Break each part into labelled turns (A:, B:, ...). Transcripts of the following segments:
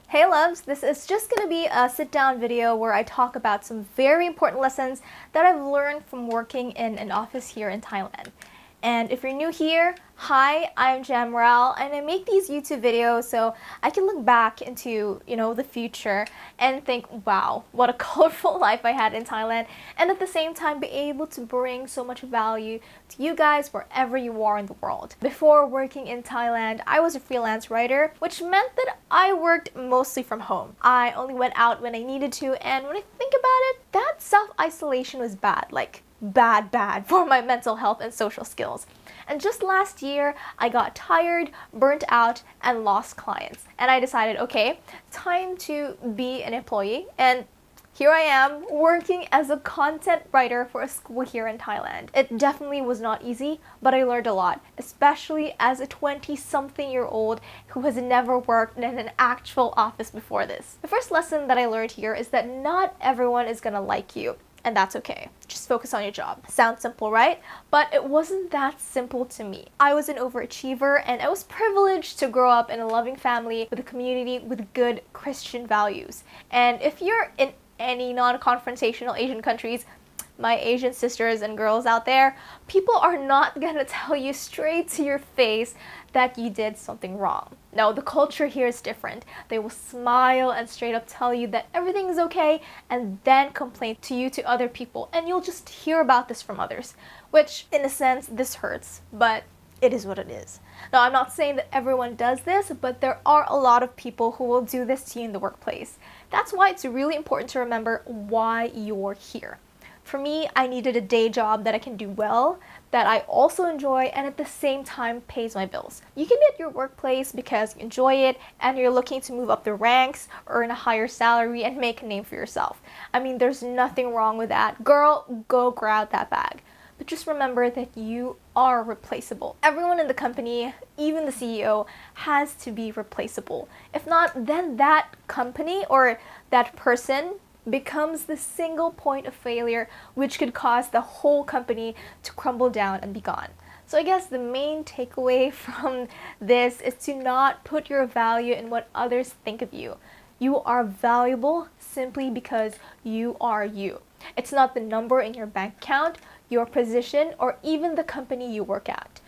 A: Hey loves, this is just going to be a sit-down video where I talk about some very important lessons that I've learned from working in an office here in Thailand. And if you're new here, hi, I'm Jamral, and I make these YouTube videos so I can look back into, the future and think, wow, what a colorful life I had in Thailand, and at the same time be able to bring so much value to you guys wherever you are in the world. Before working in Thailand, I was a freelance writer, which meant that I worked mostly from home. I only went out when I needed to, and when I think about it, that self-isolation was bad, like bad for my mental health and social skills. And just last year, I got tired, burnt out, and lost clients. And I decided, okay, time to be an employee. And here I am working as a content writer for a school here in Thailand. It definitely was not easy, but I learned a lot, especially as a 20-something-year-old who has never worked in an actual office before this. The first lesson that I learned here is that not everyone is gonna like you. And that's okay. Just focus on your job. Sounds simple, right? But it wasn't that simple to me. I was an overachiever, and I was privileged to grow up in a loving family with a community with good Christian values. And if you're in any non-confrontational Asian countries, my Asian sisters and girls out there, people are not gonna tell you straight to your face that you did something wrong. No, the culture here is different. They will smile and straight up tell you that everything is okay and then complain to you to other people, and you'll just hear about this from others, which in a sense this hurts, but it is what it is. Now, I'm not saying that everyone does this, but there are a lot of people who will do this to you in the workplace. That's why it's really important to remember why you're here. For me, I needed a day job that I can do well, that I also enjoy, and at the same time pays my bills. You can be at your workplace because you enjoy it and you're looking to move up the ranks, earn a higher salary, and make a name for yourself. I mean, there's nothing wrong with that. Girl, go grab that bag. But just remember that you are replaceable. Everyone in the company, even the CEO, has to be replaceable. If not, then that company or that person becomes the single point of failure, which could cause the whole company to crumble down and be gone. So I guess the main takeaway from this is to not put your value in what others think of you. You are valuable simply because you are you. It's not the number in your bank account, your position, or even the company you work at.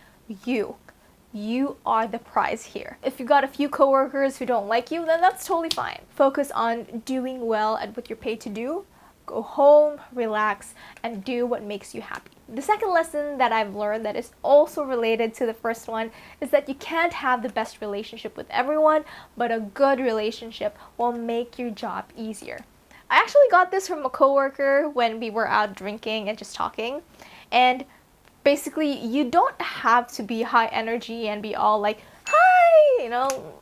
A: You are the prize here. If you got a few coworkers who don't like you, then that's totally fine. Focus on doing well at what you're paid to do. Go home, relax, and do what makes you happy. The second lesson that I've learned that is also related to the first one is that you can't have the best relationship with everyone, but a good relationship will make your job easier. I actually got this from a coworker when we were out drinking and just talking, and basically, you don't have to be high energy and be all like, hi,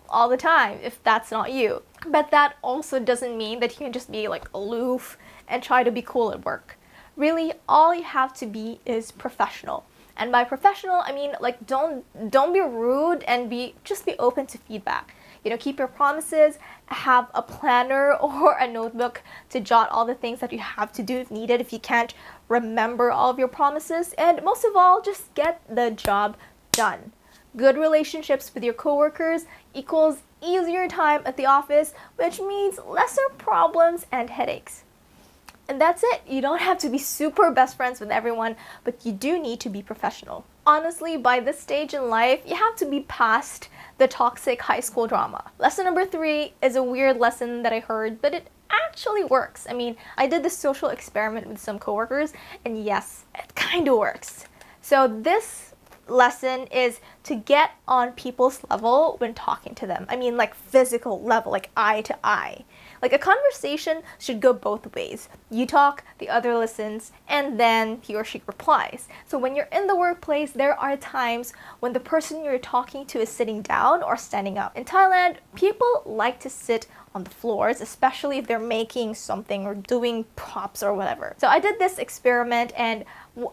A: all the time if that's not you. But that also doesn't mean that you can just be like aloof and try to be cool at work. Really, all you have to be is professional. And by professional, I mean like don't be rude and just be open to feedback. Keep your promises, have a planner or a notebook to jot all the things that you have to do if needed, if you can't remember all of your promises, and most of all, just get the job done. Good relationships with your coworkers equals easier time at the office, which means lesser problems and headaches. And that's it. You don't have to be super best friends with everyone, but you do need to be professional. Honestly, by this stage in life, you have to be past the toxic high school drama. Lesson number 3 is a weird lesson that I heard, but it actually works. I mean, I did this social experiment with some coworkers, and yes, it kind of works. So this lesson is to get on people's level when talking to them. I mean, like physical level, like eye to eye. Like a conversation should go both ways. You talk, the other listens, and then he or she replies. So when you're in the workplace, there are times when the person you're talking to is sitting down or standing up. In Thailand, people like to sit on the floors, especially if they're making something or doing props or whatever. So I did this experiment, and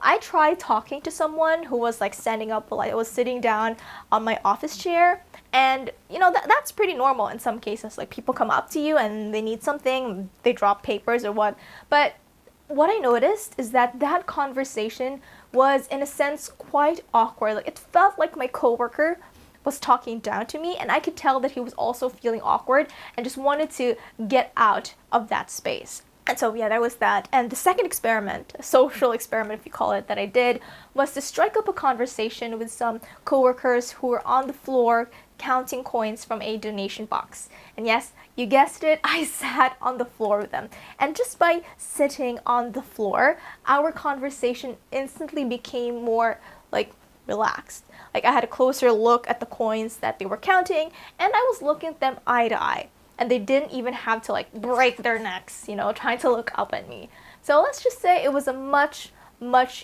A: I tried talking to someone who was like standing up while I was sitting down on my office chair. And that's pretty normal in some cases. Like people come up to you and they need something, they drop papers or what. But what I noticed is that conversation was in a sense quite awkward. Like it felt like my coworker was talking down to me, and I could tell that he was also feeling awkward and just wanted to get out of that space. And so yeah, there was that. And the second experiment, a social experiment if you call it, that I did was to strike up a conversation with some coworkers who were on the floor counting coins from a donation box. And yes, you guessed it, I sat on the floor with them. And just by sitting on the floor, our conversation instantly became more like relaxed. Like I had a closer look at the coins that they were counting, and I was looking at them eye to eye. And they didn't even have to like break their necks, trying to look up at me. So let's just say it was a much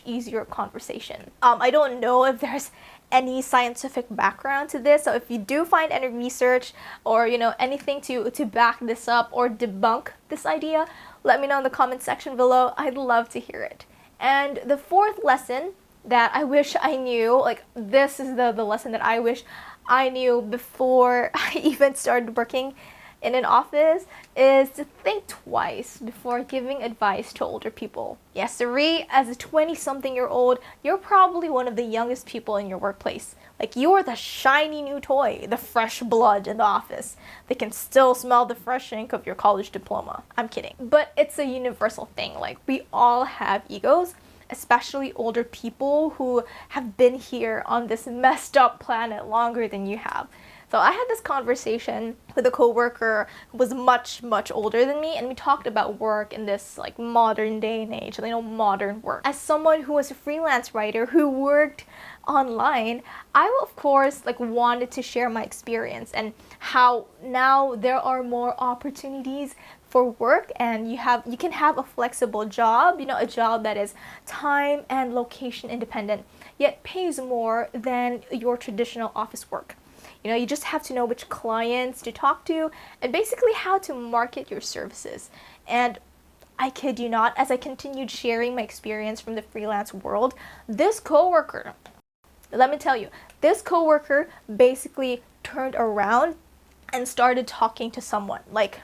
A: easier conversation. I don't know if there's any scientific background to this, so if you do find any research or anything to back this up or debunk this idea, let me know in the comment section below. I'd love to hear it. And the fourth lesson that I wish I knew, like this is the lesson that I wish I knew before I even started working in an office, is to think twice before giving advice to older people. Yes, sirree, as a 20-something-year-old, you're probably one of the youngest people in your workplace. Like you're the shiny new toy, the fresh blood in the office. They can still smell the fresh ink of your college diploma. I'm kidding. But it's a universal thing. Like we all have egos, especially older people who have been here on this messed up planet longer than you have. So I had this conversation with a coworker who was much older than me, and we talked about work in this like modern day and age, modern work. As someone who was a freelance writer who worked online, I of course wanted to share my experience and how now there are more opportunities for work, and you can have a flexible job, a job that is time and location independent, yet pays more than your traditional office work. You just have to know which clients to talk to and basically how to market your services. And I kid you not, as I continued sharing my experience from the freelance world, this coworker, let me tell you, this coworker basically turned around and started talking to someone. Like,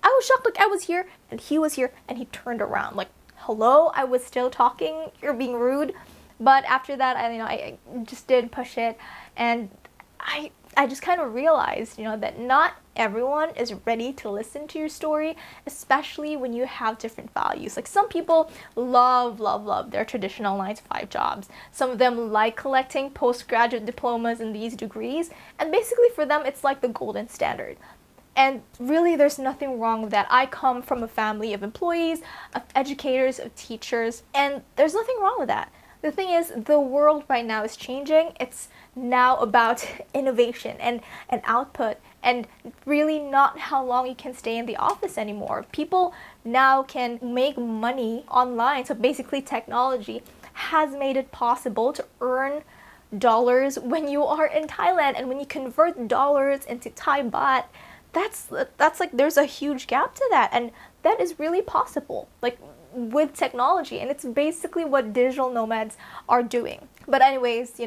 A: I was shocked, like I was here and he was here and he turned around. Like, hello, I was still talking, you're being rude. But after that, I just didn't push it, and I just kind of realized, that not everyone is ready to listen to your story, especially when you have different values. Like some people love their traditional 9-to-5 jobs. Some of them like collecting postgraduate diplomas and these degrees, and basically for them it's like the golden standard. And really there's nothing wrong with that. I come from a family of employees, of educators, of teachers, and there's nothing wrong with that. The thing is, the world right now is changing. It's now about innovation and output, and really not how long you can stay in the office anymore. People now can make money online. So basically technology has made it possible to earn dollars when you are in Thailand, and when you convert dollars into Thai baht, that's like there's a huge gap to that, and that is really possible. Like with technology, and it's basically what digital nomads are doing. But anyways,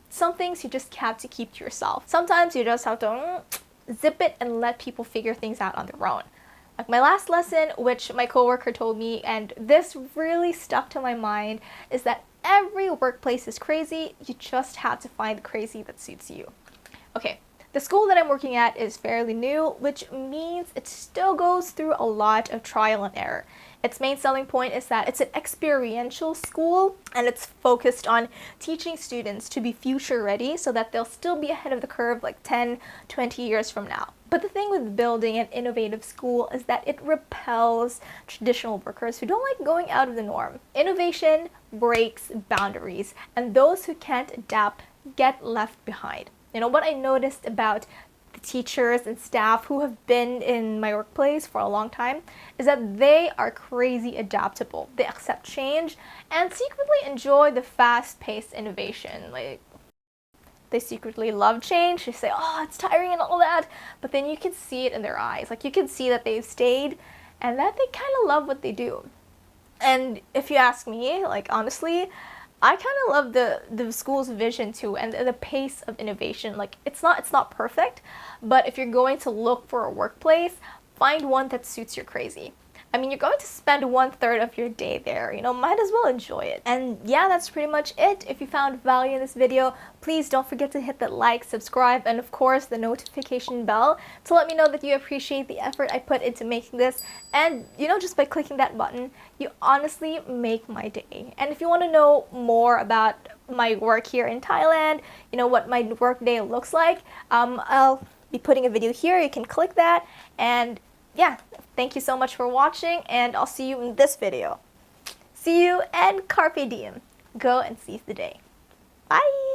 A: some things you just have to keep to yourself. Sometimes you just have to zip it and let people figure things out on their own. Like my last lesson, which my coworker told me, and this really stuck to my mind, is that every workplace is crazy. You just have to find the crazy that suits you. Okay, the school that I'm working at is fairly new, which means it still goes through a lot of trial and error. Its main selling point is that it's an experiential school, and it's focused on teaching students to be future ready so that they'll still be ahead of the curve like 10, 20 years from now. But the thing with building an innovative school is that it repels traditional workers who don't like going out of the norm. Innovation breaks boundaries, and those who can't adapt get left behind. What I noticed about the teachers and staff who have been in my workplace for a long time is that they are crazy adaptable. They accept change and secretly enjoy the fast-paced innovation. Like, they secretly love change. They say, oh, it's tiring and all that, but then you can see it in their eyes. Like, you can see that they've stayed and that they kind of love what they do. And if you ask me, like, honestly, I kind of love the school's vision too, and the pace of innovation. Like, it's not perfect, but if you're going to look for a workplace, find one that suits your crazy. I mean, you're going to spend 1/3 of your day there, might as well enjoy it. And yeah, that's pretty much it. If you found value in this video, please don't forget to hit that like, subscribe, and of course the notification bell to let me know that you appreciate the effort I put into making this. And just by clicking that button, you honestly make my day. And if you want to know more about my work here in Thailand, what my work day looks like, I'll be putting a video here. You can click that. And yeah, thank you so much for watching, and I'll see you in this video. See you, and carpe diem. Go and seize the day. Bye!